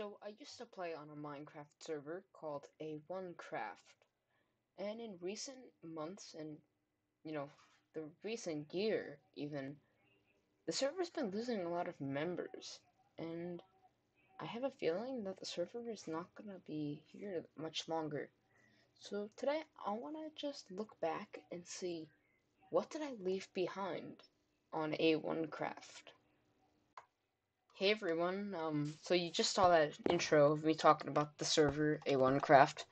So I used to play on a Minecraft server called A1Craft, and in recent months and the recent year even, the server's been losing a lot of members, and I have a feeling that the server is not gonna be here much longer. So today I wanna just look back and see what did I leave behind on A1Craft. Hey everyone, so you just saw that intro of me talking about the server A1Craft.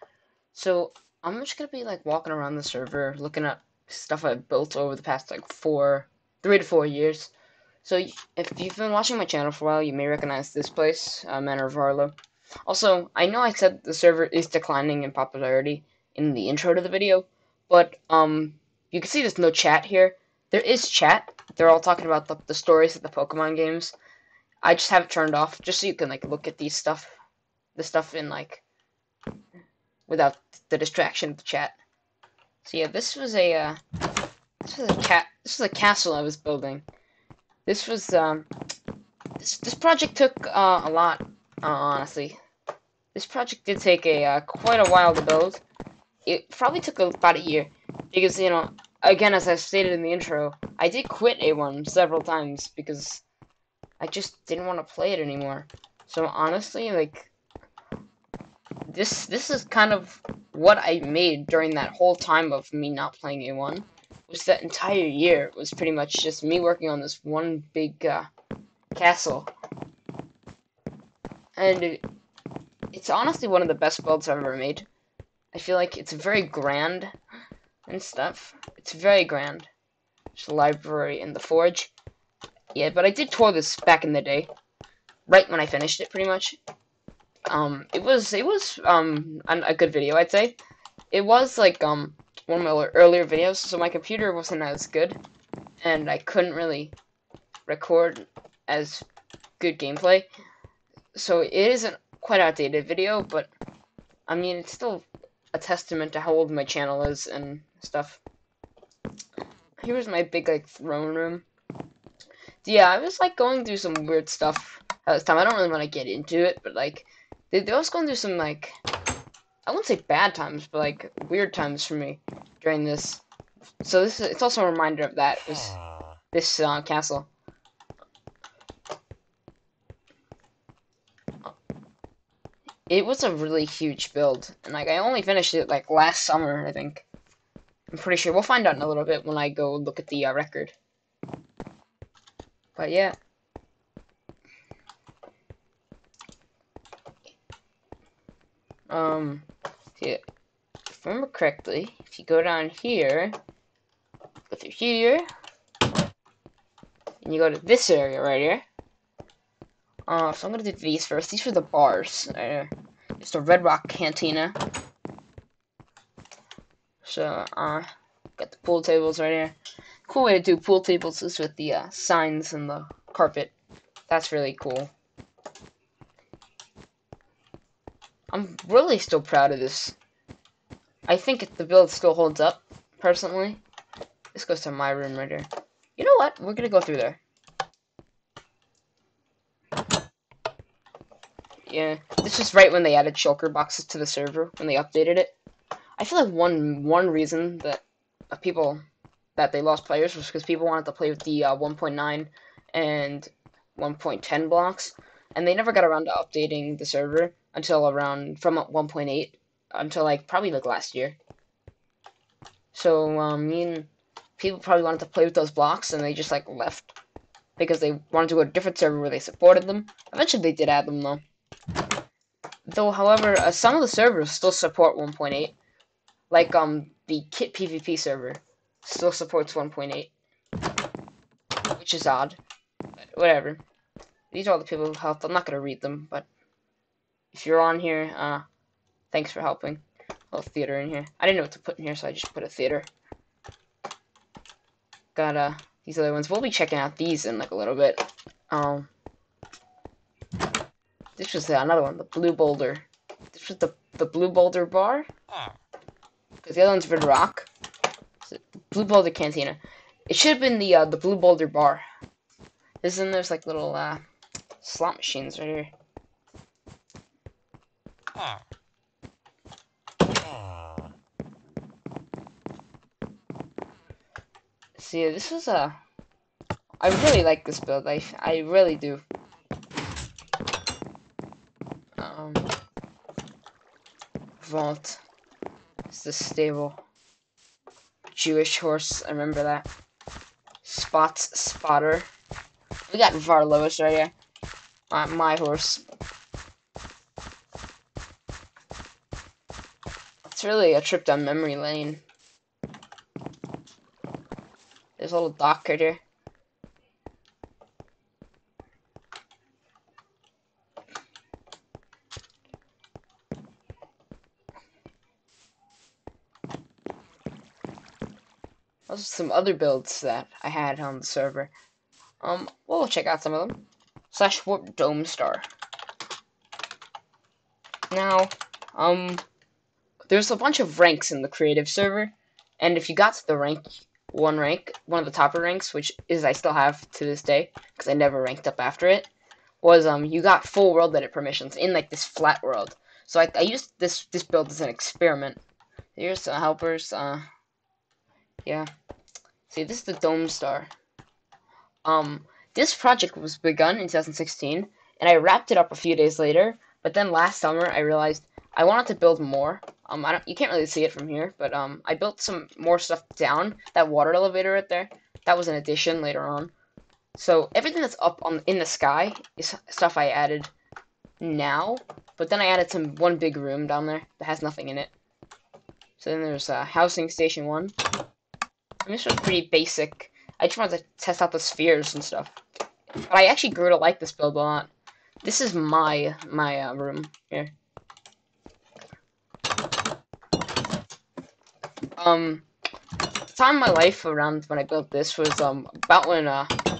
So I'm just gonna be like walking around the server, looking at stuff I've built over the past like 3 to 4 years. So if you've been watching my channel for a while, you may recognize this place, Manor of Varlo. Also, I know I said the server is declining in popularity in the intro to the video, but you can see there's no chat here. There is chat. They're all talking about the stories of the Pokemon games. I just have it turned off, just so you can like look at the stuff in like without the distraction of the chat. So yeah, this was a castle I was building. This was this project took a lot, honestly. This project did take quite a while to build. It probably took about a year because again, as I stated in the intro, I did quit A1 several times because I just didn't want to play it anymore. So honestly, like this is kind of what I made during that whole time of me not playing A1. Was that entire year was pretty much just me working on this one big castle, and it's honestly one of the best builds I've ever made. I feel like it's very grand and stuff. It's very grand. There's a library and the forge. Yeah, but I did tour this back in the day, right when I finished it, pretty much. It was a good video, I'd say. It was like one of my earlier videos, so my computer wasn't as good, and I couldn't really record as good gameplay. So it isn't quite outdated video, but I mean it's still a testament to how old my channel is and stuff. Here's my big like throne room. Yeah, I was like going through some weird stuff at this time. I don't really want to get into it, but like they was going through some like I wouldn't say bad times, but like weird times for me during this. So it's also a reminder of that. This castle. It was a really huge build, and like I only finished it like last summer, I think. I'm pretty sure we'll find out in a little bit when I go look at the record. But yeah. Yeah, if I remember correctly, if you go down here, go through here, and you go to this area right here. So I'm gonna do these first. These are the bars. It's the Red Rock Cantina. So, got the pool tables right here. Cool way to do pool tables is with the signs and the carpet. That's really cool. I'm really still proud of this. I think the build still holds up, personally. This goes to my room right here. You know what? We're gonna go through there. Yeah, this was right when they added shulker boxes to the server, when they updated it. I feel like one reason that they lost players was because people wanted to play with the 1.9 and 1.10 blocks, and they never got around to updating the server until around from 1.8 until like probably like last year. So people probably wanted to play with those blocks, and they just like left because they wanted to go to a different server where they supported them. Eventually, they did add them though. However, some of the servers still support 1.8. Like, the Kit PvP server still supports 1.8. Which is odd. But whatever. These are all the people who helped. I'm not gonna read them, but if you're on here, thanks for helping. A little theater in here. I didn't know what to put in here, so I just put a theater. Got, these other ones. We'll be checking out these in, like, a little bit. This was another one, the Blue Boulder. This was the Blue Boulder bar. Because the other one's Red Rock. So, Blue Boulder Cantina. It should have been the Blue Boulder bar. There's like little slot machines right here. See, this was a. I really like this build. I really do. Um, Vault. It's the stable. Jewish horse. I remember that. Spotter. We got Varlo's right here. My horse. It's really a trip down memory lane. There's a little dock right here. Those are some other builds that I had on the server. We'll check out some of them. Slash Warp Dome Star. Now, there's a bunch of ranks in the creative server, and if you got to the rank, one of the topper ranks, which is I still have to this day, because I never ranked up after it, was, you got full world edit permissions in, like, this flat world. So I used this build as an experiment. Here's some helpers, yeah. See, this is the Dome Star. This project was begun in 2016, and I wrapped it up a few days later, but then last summer I realized I wanted to build more. You can't really see it from here, but, I built some more stuff down. That water elevator right there, that was an addition later on. So everything that's up in the sky is stuff I added now, but then I added one big room down there that has nothing in it. So then there's housing station 1. And this was pretty basic. I just wanted to test out the spheres and stuff. But I actually grew to like this build a lot. This is my room here. The time of my life around when I built this was about when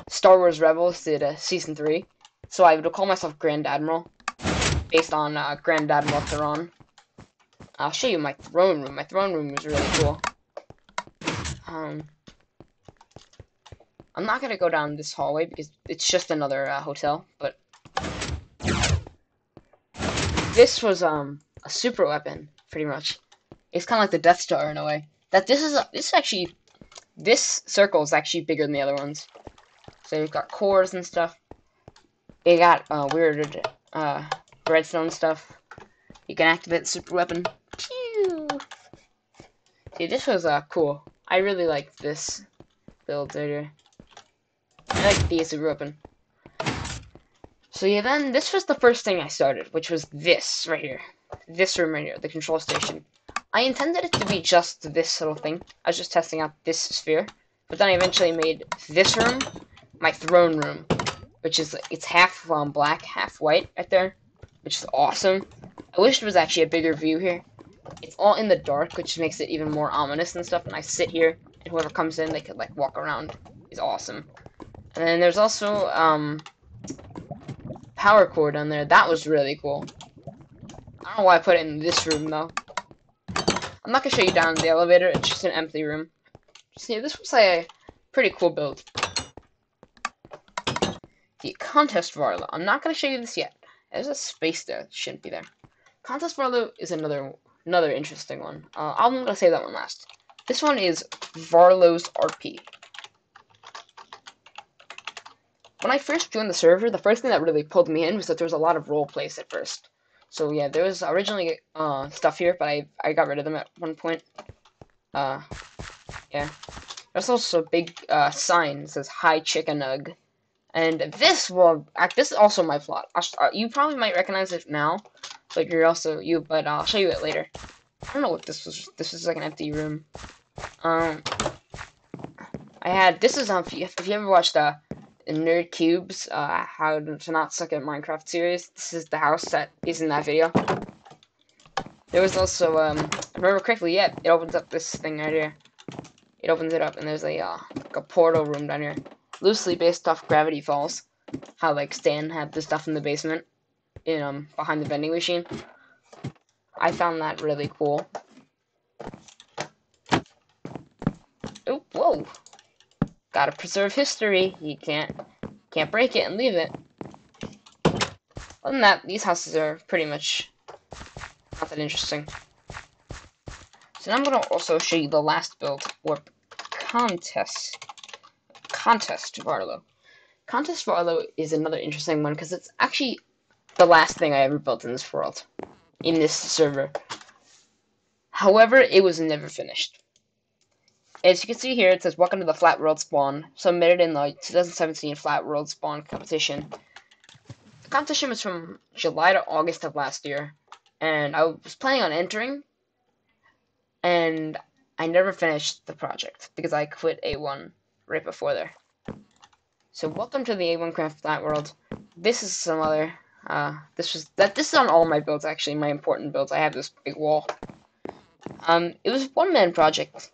Star Wars Rebels did season 3. So I would call myself Grand Admiral, based on Grand Admiral Theron. I'll show you my throne room. My throne room is really cool. I'm not gonna go down this hallway because it's just another hotel, but this was a super weapon, pretty much. It's kind of like the Death Star in a way. This circle is actually bigger than the other ones. So you've got cores and stuff. You got weird redstone stuff. You can activate the super weapon. Pew! See, this was cool. I really liked this build right here. I like the super weapon. So yeah, then this was the first thing I started, which was this right here. This room right here, the control station. I intended it to be just this little thing. I was just testing out this sphere. But then I eventually made this room my throne room, which is, it's half black, half white right there, which is awesome. I wish there was actually a bigger view here. It's all in the dark, which makes it even more ominous and stuff, and I sit here, and whoever comes in, they could, like, walk around. It's awesome. And then there's also, power cord down there. That was really cool. I don't know why I put it in this room, though. I'm not gonna show you down the elevator, it's just an empty room. See, this was a pretty cool build. The Contest Varlo. I'm not gonna show you this yet. There's a space there that shouldn't be there. Contest Varlo is another interesting one. I'm gonna say that one last. This one is Varlo's RP. When I first joined the server, the first thing that really pulled me in was that there was a lot of role plays at first. So yeah, there was originally stuff here, but I got rid of them at one point. Yeah. There's also a big sign that says "Hi Chicken Nug," and this is also my plot. You probably might recognize it now, but but I'll show you it later. I don't know what this was. This was like an empty room. This is if you ever watched Nerd Cubes, how to not suck at Minecraft series. This is the house that is in that video. There was also, if I remember correctly, yeah, it opens up this thing right here. It opens it up, and there's like a portal room down here. Loosely based off Gravity Falls. How, like, Stan had the stuff in the basement, behind the vending machine. I found that really cool. Oh, whoa! Gotta preserve history. You can't break it and leave it. Other than that, these houses are pretty much not that interesting. So now I'm going to also show you the last build, Warp Contest Varlo. Contest Varlo is another interesting one because it's actually the last thing I ever built in this world, in this server. However, it was never finished. As you can see here, it says, welcome to the Flat World Spawn, submitted in the 2017 Flat World Spawn competition. The competition was from July to August of last year, and I was planning on entering, and I never finished the project because I quit A1 right before there. So welcome to the A1Craft Flat World. This is some other, this is on all my builds actually, my important builds. I have this big wall. It was a one-man project.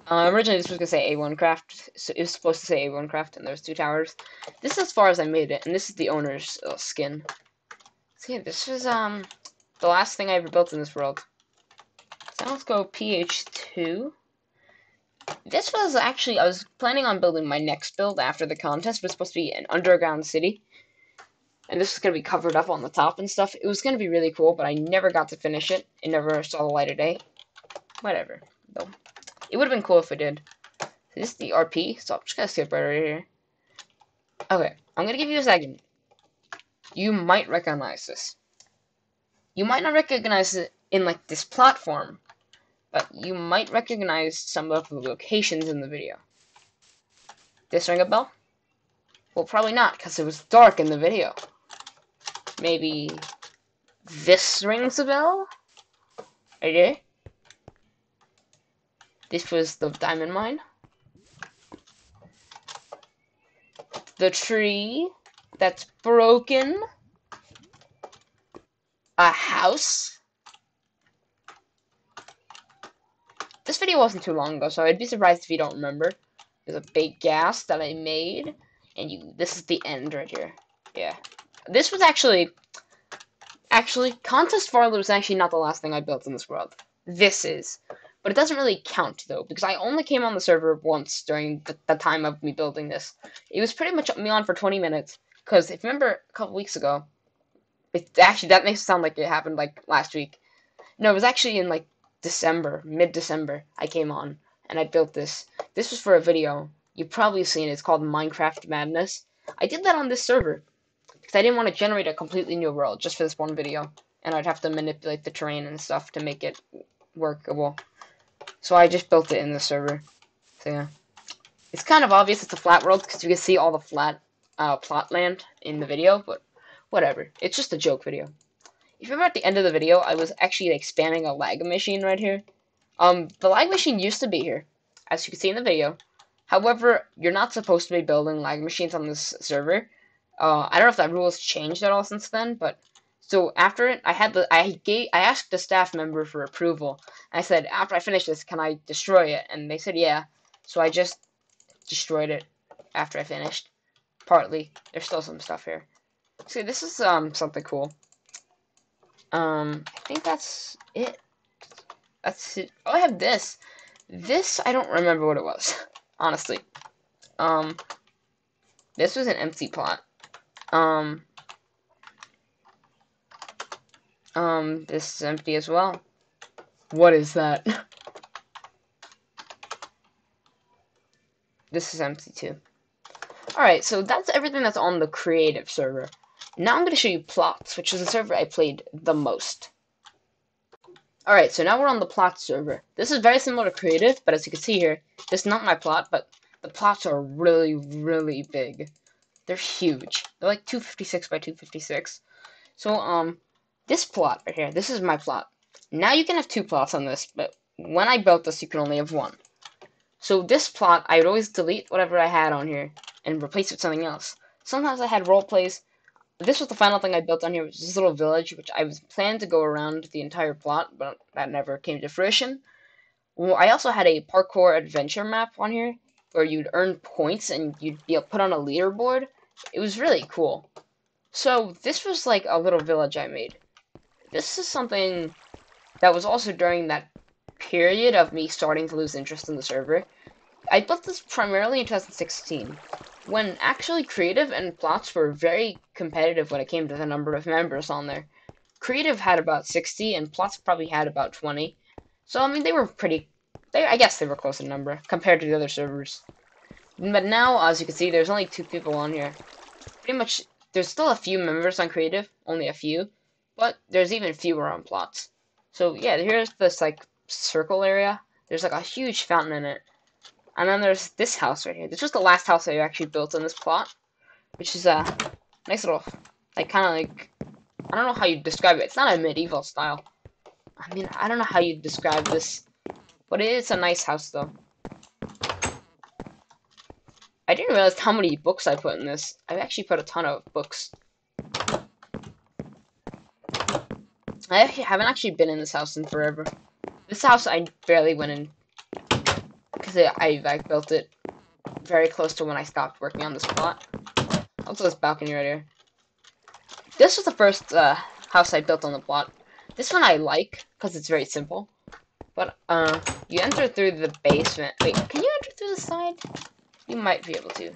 Originally this was gonna say A1Craft, so it was supposed to say A1Craft, and there's 2 towers. This is as far as I made it, and this is the owner's skin. So yeah, this was the last thing I ever built in this world. So let's go PH2. This was actually, I was planning on building my next build after the contest. It was supposed to be an underground city. And this was going to be covered up on the top and stuff. It was going to be really cool, but I never got to finish it. It never saw the light of day. Whatever, though. It would have been cool if it did. So this is the RP, so I'm just going to skip right here. Okay, I'm going to give you a second. You might recognize this. You might not recognize it in, like, this platform, but you might recognize some of the locations in the video. This ring a bell? Well, probably not, because it was dark in the video. Maybe this rings a bell? Right here? This was the diamond mine. The tree that's broken. A house. This video wasn't too long ago, so I'd be surprised if you don't remember. There's a big gas that I made, and this is the end right here. Yeah. This was actually, Contest Varlo is actually not the last thing I built in this world. This is. But it doesn't really count, though, because I only came on the server once during the time of me building this. It was pretty much me on for 20 minutes, because if you remember a couple weeks ago, that makes it sound like it happened, like, last week. No, it was actually in, like, December, mid-December, I came on, and I built this. This was for a video. You've probably seen it. It's called Minecraft Madness. I did that on this server, because I didn't want to generate a completely new world just for this one video, and I'd have to manipulate the terrain and stuff to make it workable. So I just built it in the server. So yeah. It's kind of obvious it's a flat world, because you can see all the flat plot land in the video, but whatever. It's just a joke video. If you remember at the end of the video, I was actually like spamming a lag machine right here. The lag machine used to be here, as you can see in the video. However, you're not supposed to be building lag machines on this server. I don't know if that rule has changed at all since then, but so after it, I asked the staff member for approval. I said, after I finish this, can I destroy it? And they said, yeah. So I just destroyed it after I finished. Partly. There's still some stuff here. See, this is something cool. I think that's it. That's it. Oh, I have this. This, I don't remember what it was, honestly. This was an empty plot. This is empty as well. What is that? This is empty too. Alright, so that's everything that's on the creative server. Now I'm going to show you Plots, which is the server I played the most. Alright, so now we're on the Plots server. This is very similar to creative, but as you can see here, this is not my plot, but the plots are really, really big. They're huge. They're like 256 by 256. So, this plot right here, this is my plot. Now you can have 2 plots on this, but when I built this, you can only have 1. So this plot, I would always delete whatever I had on here and replace it with something else. Sometimes I had role plays. This was the final thing I built on here, which is this little village, which I was planning to go around the entire plot, but that never came to fruition. Well, I also had a parkour adventure map on here, where you'd earn points and you'd be put on a leaderboard. It was really cool. So this was like a little village I made. This is something that was also during that period of me starting to lose interest in the server. I built this primarily in 2016, when actually creative and plots were very competitive when it came to the number of members on there. Creative had about 60, and Plots probably had about 20. So, I mean, they were pretty... I guess they were close in number, compared to the other servers. But now, as you can see, there's only 2 people on here. Pretty much, there's still a few members on Creative, only a few, but there's even fewer on Plots. So, yeah, here's this, like, circle area. There's, like, a huge fountain in it. And then there's this house right here. This was the last house I actually built on this plot, which is a nice little, like, kind of like, I don't know how you describe it. It's not a medieval style. I mean, I don't know how you describe this, but it is a nice house, though. I didn't realize how many books I put in this. I've actually put a ton of books. I haven't actually been in this house in forever. This house I barely went in, because I built it very close to when I stopped working on this plot. Also, this balcony right here. This was the first house I built on the plot. This one I like, because it's very simple. But, you enter through the basement. Wait, can you enter through the side? You might be able to.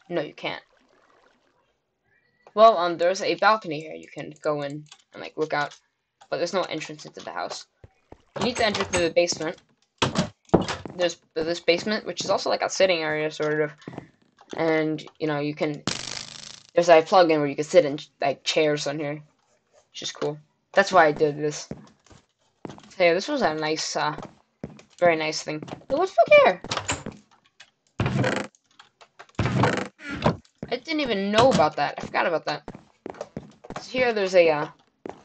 No, you can't. Well, there's a balcony here. You can go in and, like, look out. But there's no entrance into the house. You need to enter through the basement. There's this basement, which is also, like, a sitting area, sort of. And, you know, you can... There's a plug-in where you can sit in, like, chairs on here. Which is cool. That's why I did this. So, yeah, this was a nice, very nice thing. But what's back here? I didn't even know about that. I forgot about that. So here, there's a,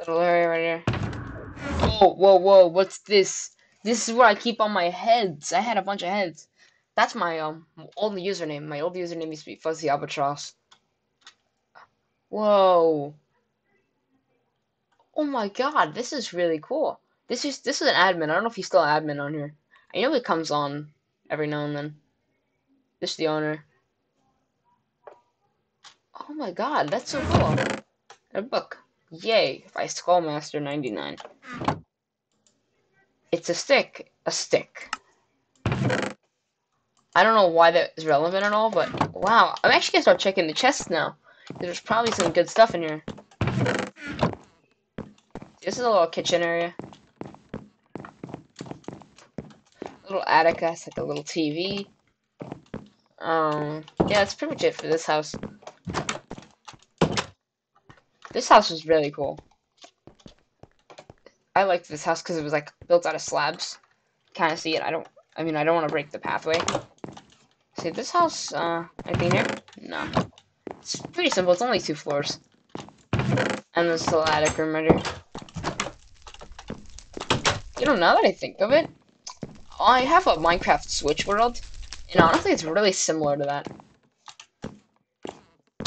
little area right here. Whoa, whoa, whoa, what's this? This is where I keep all my heads. I had a bunch of heads. That's my, old username. My old username used to be Fuzzy Albatross. Whoa. Oh my god, this is really cool. This is an admin. I don't know if he's still an admin on here. I know it comes on every now and then. This is the owner. Oh my god, that's so cool. A book. Yay, by Skullmaster 99. It's a stick. A stick. I don't know why that is relevant at all, but wow. I'm actually gonna start checking the chests now. There's probably some good stuff in here. This is a little kitchen area. Little attic, that's like a little TV. Yeah, that's pretty much it for this house. This house was really cool. I liked this house because it was like built out of slabs. Kind of see it. I don't want to break the pathway. See this house, anything here? No. It's pretty simple. It's only 2 floors. And this little attic room right here. You know, now that I think of it, I have a Minecraft Switch world, and honestly, it's really similar to that.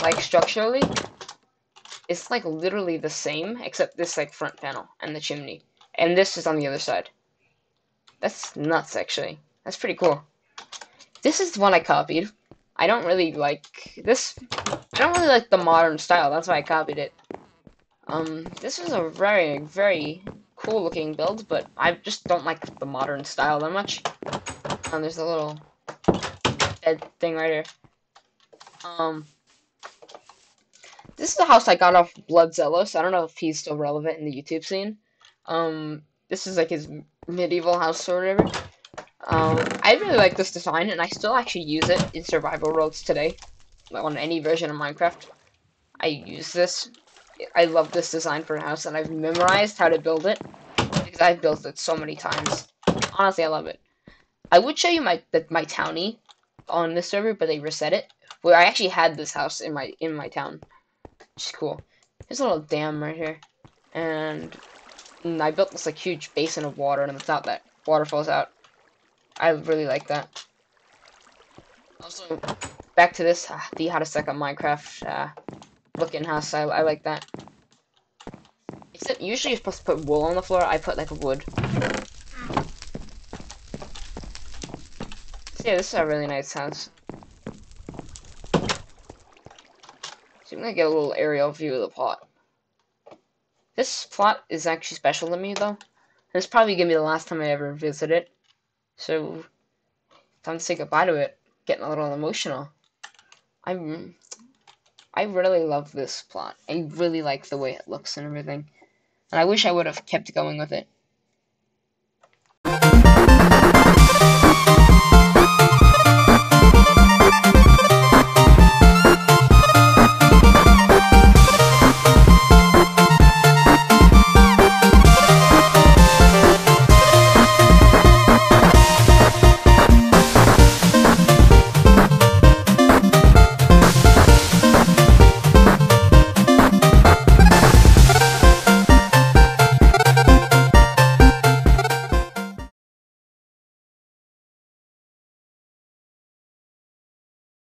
Like, structurally, it's like literally the same, except this, like, front panel and the chimney. And this is on the other side. That's nuts, actually. That's pretty cool. This is the one I copied. I don't really like this. I don't really like the modern style. That's why I copied it. This is a very, very cool looking build, but I just don't like the modern style that much. There's a little bed thing right here. This is a house I got off Bloodzealous. I don't know if he's still relevant in the YouTube scene. This is like his medieval house or whatever. I really like this design, and I still actually use it in survival worlds today. On any version of Minecraft, I use this. I love this design for a house, and I've memorized how to build it because I've built it so many times. Honestly, I love it. I would show you my townie on this server, but they reset it. Where I actually had this house in my town, which is cool. There's a little dam right here, and I built this like huge basin of water, and without that water falls out. I really like that. Also, back to this, the how to stack up Minecraft looking house. I like that. Except usually you're supposed to put wool on the floor. I put like wood. So yeah, this is a really nice house. So I'm gonna get a little aerial view of the plot. This plot is actually special to me though. This is probably gonna be the last time I ever visit it. So time to say goodbye to it. Getting a little emotional. I really love this plot. I really like the way it looks and everything. And I wish I would have kept going with it.